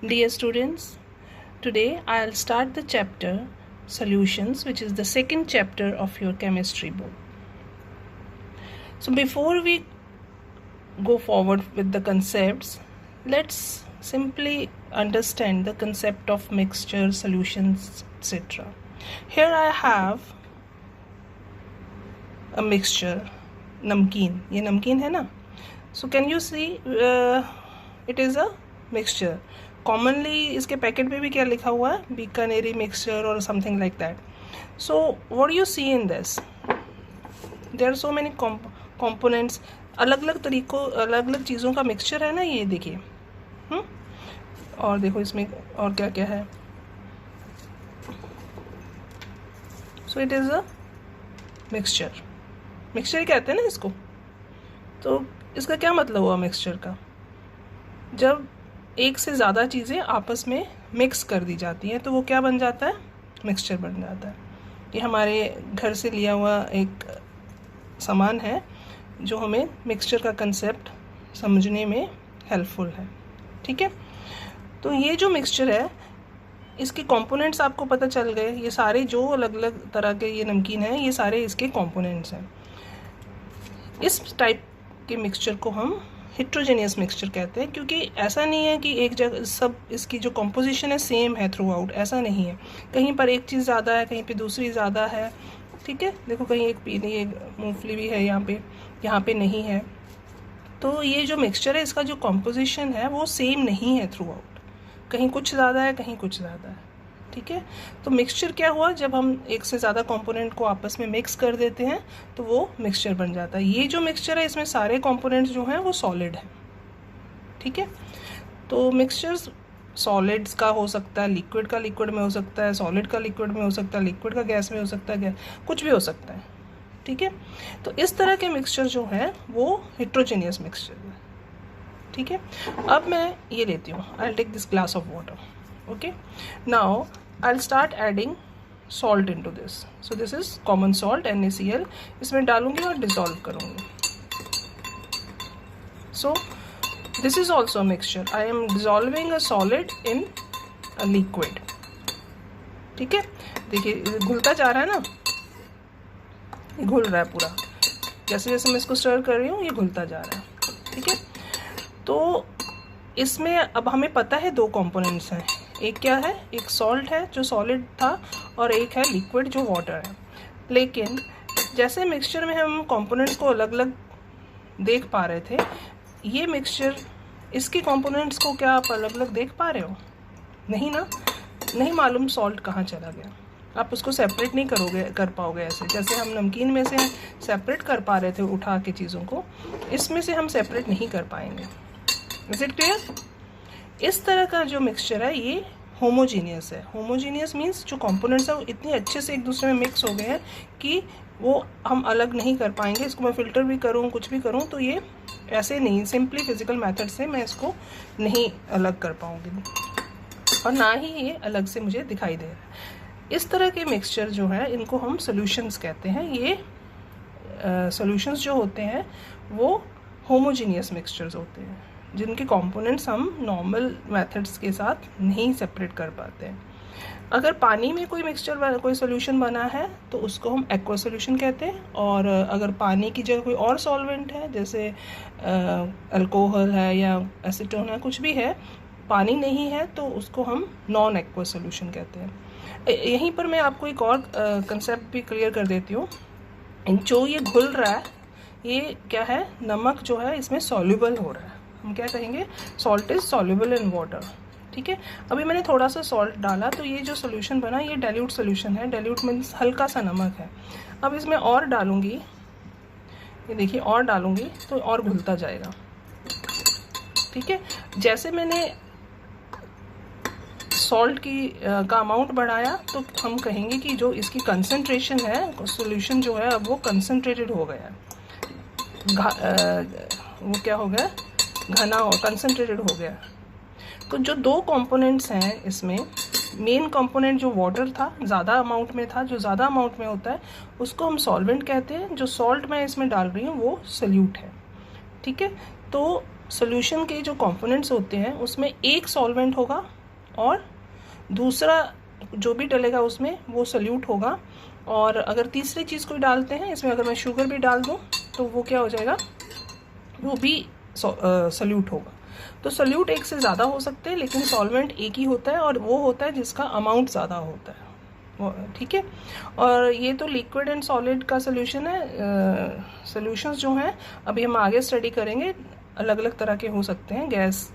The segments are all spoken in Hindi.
Dear students, today I'll start the chapter Solutions, which is the second chapter of your chemistry book. So before we go forward with the concepts, let's simply understand the concept of mixture, solutions, etc. Here I have a mixture, namkeen. ये नमकीन है ना? So can you see it is a mixture. Commonly इसके पैकेट पे भी क्या लिखा हुआ है? बीकानेरी mixture or something like that. So what do you see in this? There are so many components. अलग अलग तरीकों, अलग अलग चीज़ों का मिक्सचर है ना ये, देखिए. और देखो इसमें और क्या क्या है. So it is a mixture. Mixture कहते हैं ना इसको. तो इसका क्या मतलब हुआ मिक्सचर का? जब एक से ज़्यादा चीज़ें आपस में मिक्स कर दी जाती हैं तो वो क्या बन जाता है? मिक्सचर बन जाता है. ये हमारे घर से लिया हुआ एक सामान है जो हमें मिक्सचर का कंसेप्ट समझने में हेल्पफुल है. ठीक है, तो ये जो मिक्सचर है इसके कंपोनेंट्स आपको पता चल गए. ये सारे जो अलग अलग तरह के ये नमकीन हैं ये सारे इसके कंपोनेंट्स हैं. इस टाइप के मिक्सचर को हम हेट्रोजेनियस मिक्सचर कहते हैं, क्योंकि ऐसा नहीं है कि एक जगह सब इसकी जो कंपोजिशन है सेम है थ्रू आउट. ऐसा नहीं है. कहीं पर एक चीज़ ज़्यादा है, कहीं पे दूसरी ज़्यादा है. ठीक है, देखो कहीं एक पीली एक मूंगफली भी है यहाँ पे नहीं है. तो ये जो मिक्सचर है इसका जो कंपोजिशन है वो सेम नहीं है थ्रू आउट. कहीं कुछ ज़्यादा है, कहीं कुछ ज़्यादा है. ठीक है, तो मिक्सचर क्या हुआ? जब हम एक से ज़्यादा कंपोनेंट को आपस में मिक्स कर देते हैं तो वो मिक्सचर बन जाता है. ये जो मिक्सचर है इसमें सारे कंपोनेंट्स जो हैं वो सॉलिड हैं. ठीक है, तो मिक्सचर्स सॉलिड्स का हो सकता है, लिक्विड का लिक्विड में हो सकता है, सॉलिड का लिक्विड में हो सकता है, लिक्विड का गैस में हो सकता है, कुछ भी हो सकता है. ठीक है, तो इस तरह के मिक्सचर जो है वो हेट्रोजेनियस मिक्सचर है. ठीक है, अब मैं ये लेती हूँ. I will take this glass of water. Okay, now I'll start adding salt into this. So this is common salt, NaCl. इसमें डालूंगी और डिसॉल्व करूंगी. So this is also a mixture. I am dissolving a solid in a liquid. ठीक है, देखिए घुलता जा रहा है ना, घुल रहा है पूरा. जैसे जैसे मैं इसको स्टर कर रही हूँ ये घुलता जा रहा है. ठीक है, तो इसमें अब हमें पता है दो कंपोनेंट्स हैं. एक क्या है? एक सॉल्ट है जो सॉलिड था और एक है लिक्विड जो वाटर है. लेकिन जैसे मिक्सचर में हम कंपोनेंट्स को अलग अलग देख पा रहे थे, ये मिक्सचर इसके कंपोनेंट्स को क्या आप अलग अलग देख पा रहे हो? नहीं ना. नहीं मालूम सॉल्ट कहाँ चला गया. आप उसको सेपरेट नहीं कर पाओगे ऐसे. जैसे हम नमकीन में से सेपरेट कर पा रहे थे उठा के चीज़ों को, इसमें से हम सेपरेट नहीं कर पाएंगे. Is it clear? इस तरह का जो मिक्सचर है ये होमोजीनियस है. होमोजीनियस मीन्स जो कंपोनेंट्स है वो इतने अच्छे से एक दूसरे में मिक्स हो गए हैं कि वो हम अलग नहीं कर पाएंगे. इसको मैं फ़िल्टर भी करूँ, कुछ भी करूँ, तो ये ऐसे नहीं, सिंपली फिजिकल मेथड से मैं इसको नहीं अलग कर पाऊँगी और ना ही ये अलग से मुझे दिखाई दे रहा है. इस तरह के मिक्सचर जो है इनको हम सोल्यूशंस कहते हैं. ये सोल्यूशंस जो होते हैं वो होमोजीनियस मिक्सचर्स होते हैं जिनके कंपोनेंट्स हम नॉर्मल मेथड्स के साथ नहीं सेपरेट कर पाते हैं. अगर पानी में कोई मिक्सचर कोई सोल्यूशन बना है तो उसको हम एक्वा सोल्यूशन कहते हैं. और अगर पानी की जगह कोई और सॉल्वेंट है, जैसे अल्कोहल है या एसीटोन है, कुछ भी है, पानी नहीं है, तो उसको हम नॉन एक्वा सोल्यूशन कहते हैं. यहीं पर मैं आपको एक और कंसेप्ट भी क्लियर कर देती हूँ. जो ये घुल रहा है ये क्या है? नमक जो है इसमें सॉल्युबल हो रहा है. हम क्या कहेंगे? Salt is soluble in water. ठीक है, अभी मैंने थोड़ा सा सॉल्ट डाला तो ये जो सोल्यूशन बना ये डाइल्यूट सोल्यूशन है. डाइल्यूट मीन्स हल्का सा नमक है. अब इसमें और डालूंगी, ये देखिए और डालूंगी तो और घुलता जाएगा. ठीक है, जैसे मैंने सॉल्ट का अमाउंट बढ़ाया तो हम कहेंगे कि जो इसकी कंसंट्रेशन है, सोल्यूशन जो है अब वो कंसंट्रेटेड हो गया. वो क्या हो गया? घना हो, कंसंट्रेटेड हो गया. तो जो दो कंपोनेंट्स हैं इसमें, मेन कंपोनेंट जो वाटर था, ज़्यादा अमाउंट में था, जो ज़्यादा अमाउंट में होता है उसको हम सॉल्वेंट कहते हैं. जो सॉल्ट मैं इसमें डाल रही हूँ वो सल्यूट है. ठीक है, तो सोल्यूशन के जो कंपोनेंट्स होते हैं उसमें एक सॉल्वेंट होगा और दूसरा जो भी डलेगा उसमें वो सल्यूट होगा, और अगर तीसरी चीज़ कोई डालते हैं इसमें, अगर मैं शुगर भी डाल दूँ तो वो क्या हो जाएगा, वो भी सल्यूट होगा। तो सल्यूट एक से ज़्यादा हो सकते हैं लेकिन सॉल्वेंट एक ही होता है, और वो होता है जिसका अमाउंट ज़्यादा होता है। ठीक है, और ये तो लिक्विड एंड सॉलिड का सोल्यूशन है। सोल्यूशंस जो हैं अभी हम आगे स्टडी करेंगे, अलग अलग तरह के हो सकते हैं, गैस,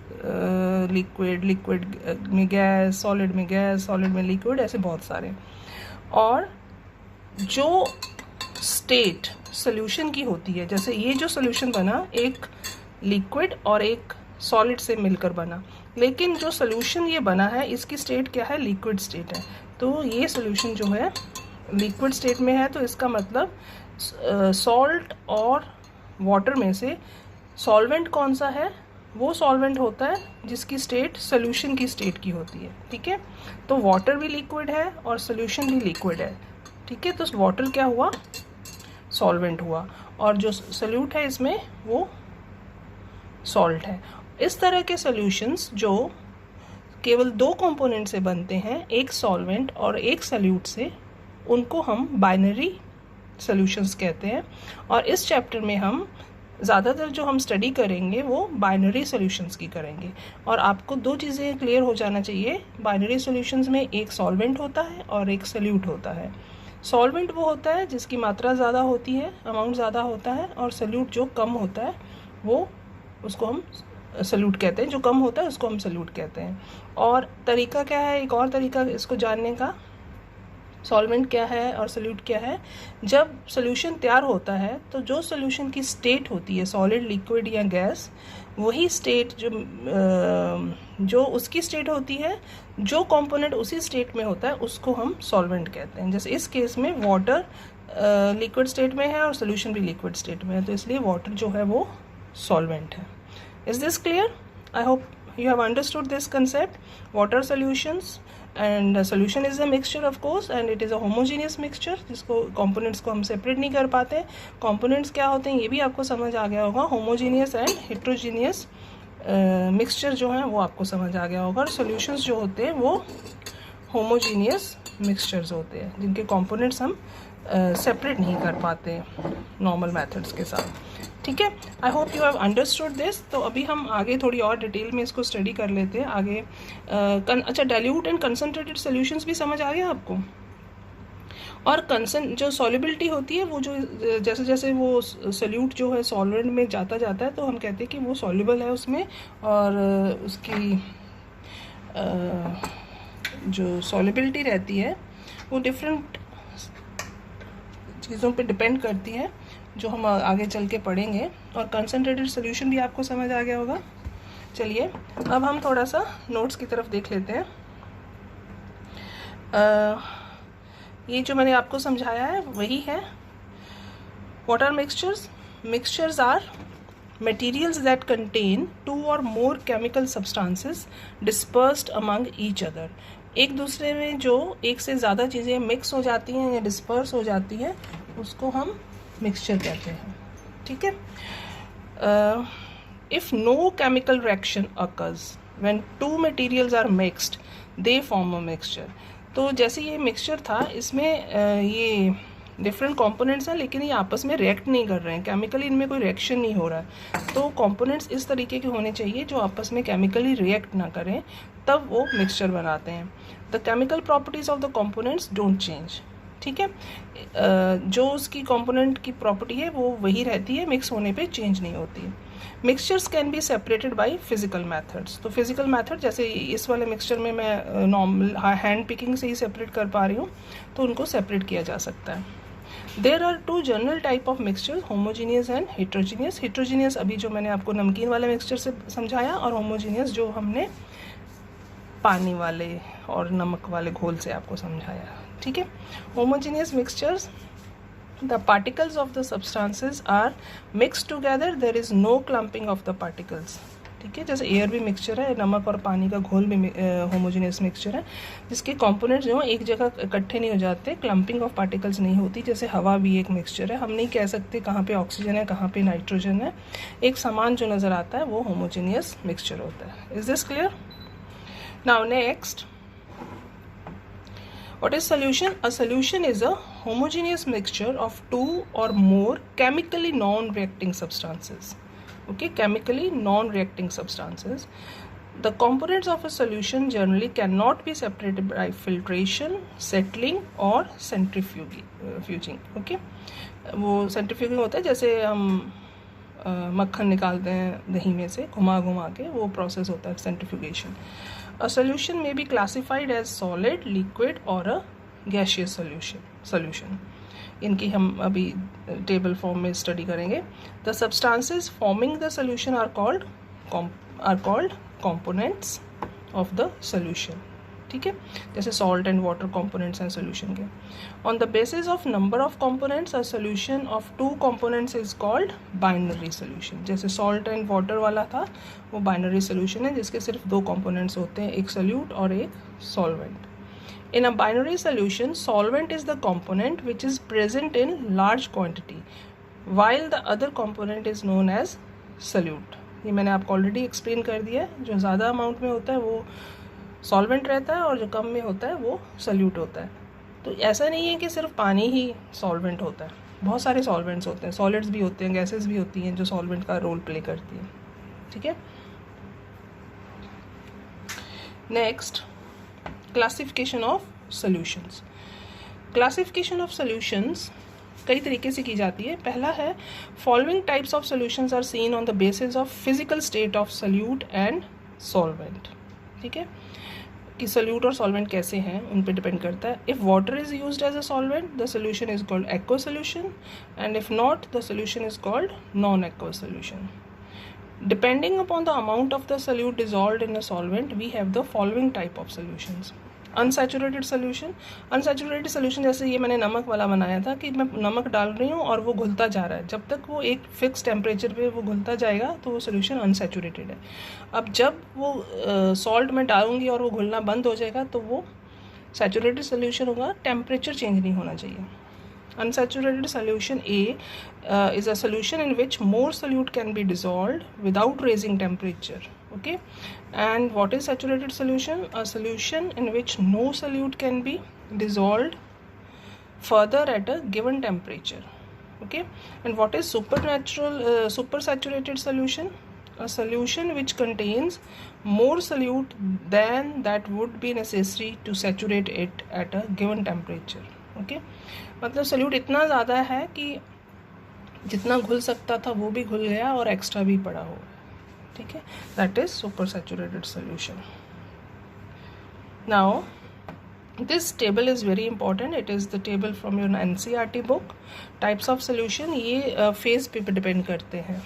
लिक्विड, लिक्विड में गैस, सॉलिड में गैस, सॉलिड में लिक्विड, ऐसे बहुत सारे। और जो स्टेट सोल्यूशन की होती है, जैसे ये जो सोल्यूशन बना एक लिक्विड और एक सॉलिड से मिलकर बना, लेकिन जो सोल्यूशन ये बना है इसकी स्टेट क्या है, लिक्विड स्टेट है। तो ये सोल्यूशन जो है लिक्विड स्टेट में है, तो इसका मतलब सॉल्ट और वाटर में से सॉल्वेंट कौन सा है, वो सॉल्वेंट होता है जिसकी स्टेट सोल्यूशन की स्टेट की होती है। ठीक है, तो वाटर भी लिक्विड है और सोल्यूशन भी लिक्विड है। ठीक है, तो वाटर क्या हुआ, सॉल्वेंट हुआ, और जो सल्यूट है इसमें वो सॉल्ट है। इस तरह के सॉल्यूशंस जो केवल दो कंपोनेंट से बनते हैं, एक सॉल्वेंट और एक सल्यूट से, उनको हम बाइनरी सॉल्यूशंस कहते हैं। और इस चैप्टर में हम ज़्यादातर जो हम स्टडी करेंगे वो बाइनरी सॉल्यूशंस की करेंगे। और आपको दो चीज़ें क्लियर हो जाना चाहिए, बाइनरी सॉल्यूशंस में एक सॉल्वेंट होता है और एक सल्यूट होता है। सॉल्वेंट वो होता है जिसकी मात्रा ज़्यादा होती है, अमाउंट ज़्यादा होता है, और सल्यूट जो कम होता है वो, उसको हम सल्यूट कहते हैं, जो कम होता है उसको हम सल्यूट कहते हैं। और तरीका क्या है, एक और तरीका इसको जानने का, सॉल्वेंट क्या है और सल्यूट क्या है। जब सॉल्यूशन तैयार होता है तो जो सॉल्यूशन की स्टेट होती है, सॉलिड, लिक्विड या गैस, वही स्टेट जो उसकी स्टेट होती है, जो कंपोनेंट उसी स्टेट में होता है उसको हम सॉल्वेंट कहते हैं। जैसे इस केस में वाटर लिक्विड स्टेट में है और सॉल्यूशन भी लिक्विड स्टेट में है, तो इसलिए वाटर जो है वो सॉल्वेंट है। Is this clear? I hope you have understood this concept. Water solutions, and solution is a mixture of course, and it is a homogeneous mixture जिसको components को हम separate नहीं कर पाते। components क्या होते हैं ये भी आपको समझ आ गया होगा, homogeneous and heterogeneous mixture जो है वो आपको समझ आ गया होगा। और solutions जो होते हैं वो homogeneous mixtures होते हैं जिनके components हम सेपरेट नहीं कर पाते नॉर्मल मेथड्स के साथ। ठीक है, I hope you have understood this. तो अभी हम आगे थोड़ी और डिटेल में इसको स्टडी कर लेते हैं आगे। अच्छा, डाइल्यूट एंड कंसनट्रेटेड सॉल्यूशंस भी समझ आ गया आपको। और जो सॉल्युबिलिटी होती है, वो जो जैसे जैसे वो सल्यूट जो है सॉल्वेंट में जाता जाता है तो हम कहते हैं कि वो सॉल्युबल है उसमें, और उसकी जो सॉल्युबिलिटी रहती है वो डिफरेंट चीज़ों पे डिपेंड करती है, जो हम आगे चल के पढ़ेंगे। और कंसनट्रेटेड सोल्यूशन भी आपको समझ आ गया होगा। चलिए अब हम थोड़ा सा नोट्स की तरफ देख लेते हैं। ये जो मैंने आपको समझाया है वही है। What are mixtures? Mixtures are materials that contain two or more chemical substances dispersed among each other। एक दूसरे में जो एक से ज़्यादा चीज़ें मिक्स हो जाती हैं या डिस्पर्स हो जाती हैं उसको हम मिक्सचर कहते हैं। ठीक है, if no chemical reaction occurs when two materials are mixed they form a mixture। तो जैसे ये मिक्सचर था, इसमें ये डिफरेंट कंपोनेंट्स हैं लेकिन ये आपस में रिएक्ट नहीं कर रहे हैं, केमिकली इनमें कोई रिएक्शन नहीं हो रहा है। तो कंपोनेंट्स इस तरीके के होने चाहिए जो आपस में केमिकली रिएक्ट ना करें, तब वो मिक्सचर बनाते हैं। The chemical properties of the components don't change. ठीक है, जो उसकी कंपोनेंट की प्रॉपर्टी है वो वही रहती है, मिक्स होने पे चेंज नहीं होती है। Mixtures can be separated by physical methods. तो फिजिकल मेथड, जैसे इस वाले मिक्सचर में मैं नॉर्मल हैंड पिकिंग से ही सेपरेट कर पा रही हूँ, तो उनको सेपरेट किया जा सकता है। There are two general type of mixture, homogeneous and heterogeneous. Heterogeneous अभी जो मैंने आपको नमकीन वाले मिक्सचर से समझाया, और होमोजीनियस जो हमने पानी वाले और नमक वाले घोल से आपको समझाया। ठीक है, homogeneous mixtures, the particles of the substances are mixed together, there is no clumping of the particles। ठीक है। जैसे एयर भी मिक्सचर है, नमक और पानी का घोल भी होमोजेनियस मिक्सचर है, जिसके कंपोनेंट्स जो हैं एक जगह इकट्ठे नहीं हो जाते, क्लम्पिंग ऑफ पार्टिकल्स नहीं होती। जैसे हवा भी एक मिक्सचर है, हम नहीं कह सकते कहाँ पे ऑक्सीजन है कहाँ पे नाइट्रोजन है, एक समान जो नज़र आता है वो होमोजेनियस मिक्सचर होता है। Is this clear? Now next, what is solution? A solution is a homogeneous mixture of two or more chemically non-reacting substances. Okay, chemically non-reacting substances. The components of a solution generally cannot be separated by filtration, settling or centrifuging. Okay, वो centrifuging होता है जैसे हम मक्खन निकालते हैं दही में से घुमा घुमा के, वो प्रोसेस होता है centrifugation. A solution may be classified as solid, liquid or a gaseous solution. इनकी हम अभी टेबल फॉर्म में स्टडी करेंगे. The substances forming the solution are called components of the solution. ठीक है, जैसे सॉल्ट एंड वाटर कंपोनेंट्स हैं सोल्यूशन के. On the basis of number of components a solution of two components is called binary solution. जैसे सॉल्ट एंड वाटर वाला था, वो बाइनरी सोल्यूशन है जिसके सिर्फ दो कंपोनेंट्स होते हैं, एक सोल्यूट और एक solvent. In a binary solution solvent is the component which is present in large quantity while the other component is known as solute. ये मैंने आपको ऑलरेडी एक्सप्लेन कर दिया है. जो ज़्यादा अमाउंट में होता है वो सॉल्वेंट रहता है और जो कम में होता है वो सोल्यूट होता है. तो ऐसा नहीं है कि सिर्फ पानी ही सॉल्वेंट होता है, बहुत सारे सॉल्वेंट्स होते हैं, सॉलिड्स भी होते हैं, गैसेस भी होती हैं जो सॉल्वेंट का रोल प्ले करती हैं. ठीक है. Next, classification of solutions. Classification of solutions कई तरीके से की जाती है. पहला है, following types of solutions are seen on the basis of physical state of solute and solvent. ठीक है, कि सोल्यूट और सॉल्वेंट कैसे हैं उन पे डिपेंड करता है. If water is used as a solvent the solution is called aqua solution and if not the solution is called non aqua solution. Depending upon the amount of the solute dissolved in a solvent, we have the following type of solutions. Unsaturated solution. Unsaturated solution जैसे ये मैंने नमक वाला बनाया था कि मैं नमक डाल रही हूँ और वो घुलता जा रहा है. जब तक वो एक फिक्स टेम्परेचर पे वो घुलता जाएगा तो वो सोल्यूशन अनसेचुरेटेड है. अब जब वो सॉल्ट में डालूंगी और वो घुलना बंद हो जाएगा तो वो सैचुरेटेड सोल्यूशन होगा. टेम्परेचर चेंज नहीं होना चाहिए. Unsaturated solution A is a solution in which more solute can be dissolved without raising temperature. Okay, and what is saturated solution? A solution in which no solute can be dissolved further at a given temperature. Okay, and what is supersaturated solution? A solution which contains more solute than that would be necessary to saturate it at a given temperature. Okay, मतलब सोल्यूट इतना ज़्यादा है कि जितना घुल सकता था वो भी घुल गया और एक्स्ट्रा भी पड़ा हुआ है. ठीक है, that is super saturated solution. Now this table is very important. It is the table from your NCERT book. Types of solution ये फेज पे डिपेंड करते हैं.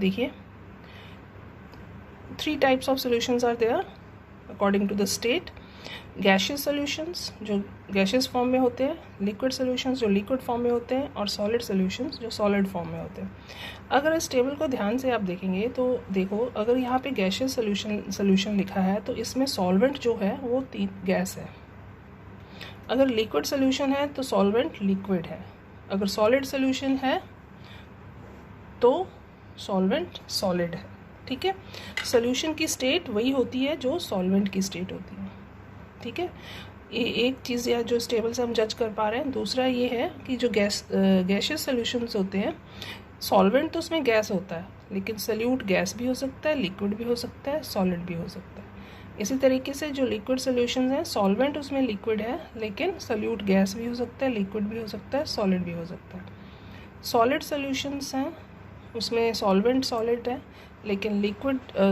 देखिए, 3 types of solutions are there according to the state. Gaseous solutions जो गैशियस फॉर्म में होते हैं, लिक्विड सॉल्यूशंस जो लिक्विड फॉर्म में होते हैं और सॉलिड सॉल्यूशंस जो सॉलिड फॉर्म में होते हैं. अगर इस टेबल को ध्यान से आप देखेंगे तो देखो, अगर यहाँ पे गैशियस सॉल्यूशन लिखा है तो इसमें सॉल्वेंट जो है वो 3 गैस है. अगर लिक्विड सॉल्यूशन है तो सॉल्वेंट लिक्विड है. अगर सॉलिड सॉल्यूशन है तो सॉल्वेंट सॉलिड है. ठीक है, सॉल्यूशन की स्टेट वही होती है जो सॉल्वेंट की स्टेट होती है. ठीक है, एक चीज़ या जो इस टेबल से हम जज कर पा रहे हैं. दूसरा ये है कि जो गैशियस सॉल्यूशंस होते हैं, सॉल्वेंट तो उसमें गैस होता है लेकिन सोल्यूट गैस भी हो सकता है, लिक्विड भी हो सकता है, सॉलिड भी हो सकता है. इसी तरीके से जो लिक्विड सॉल्यूशंस हैं, सॉल्वेंट उसमें लिक्विड है लेकिन सोल्यूट गैस भी हो सकता है, लिक्विड भी हो सकता है, सॉलिड भी हो सकता है. सॉलिड सॉल्यूशंस हैं उसमें सॉल्वेंट सॉलिड है लेकिन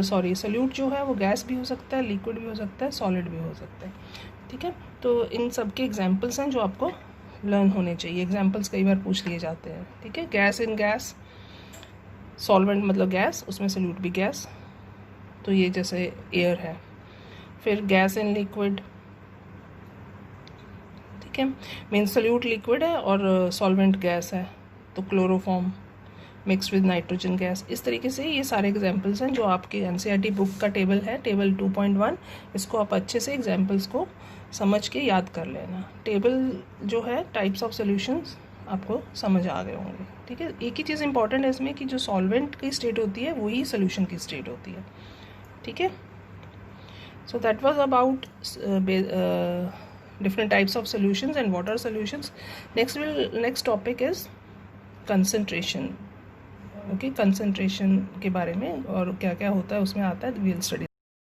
सोल्यूट जो है वो गैस भी हो सकता है, लिक्विड भी हो सकता है, सॉलिड भी हो सकता है. ठीक है, तो इन सब के एग्जांपल्स हैं जो आपको लर्न होने चाहिए. एग्जांपल्स कई बार पूछ लिए जाते हैं. ठीक है, गैस इन गैस, सॉल्वेंट मतलब गैस, उसमें सोल्यूट भी गैस, तो ये जैसे एयर है. फिर गैस इन लिक्विड. ठीक है, मीन्स सोल्यूट लिक्विड है और सॉल्वेंट गैस है, तो chloroform. Mix with nitrogen gas. इस तरीके से ये सारे एग्जाम्पल्स हैं जो आपके एनसीईआरटी बुक का टेबल है, टेबल 2.1। इसको आप अच्छे से एग्जाम्पल्स को समझ के याद कर लेना। टेबल जो है टाइप्स ऑफ सॉल्यूशंस आपको समझ आ गए होंगे, ठीक है। एक ही चीज़ इंपॉर्टेंट है इसमें कि जो सॉल्वेंट की स्टेट होती है वही सोल्यूशन की स्टेट होती है, ठीक है। So that was about different types of solutions and what are solutions. Next topic is concentration. Okay, concentration के बारे में और क्या क्या होता है उसमें आता है, वी विल स्टडी।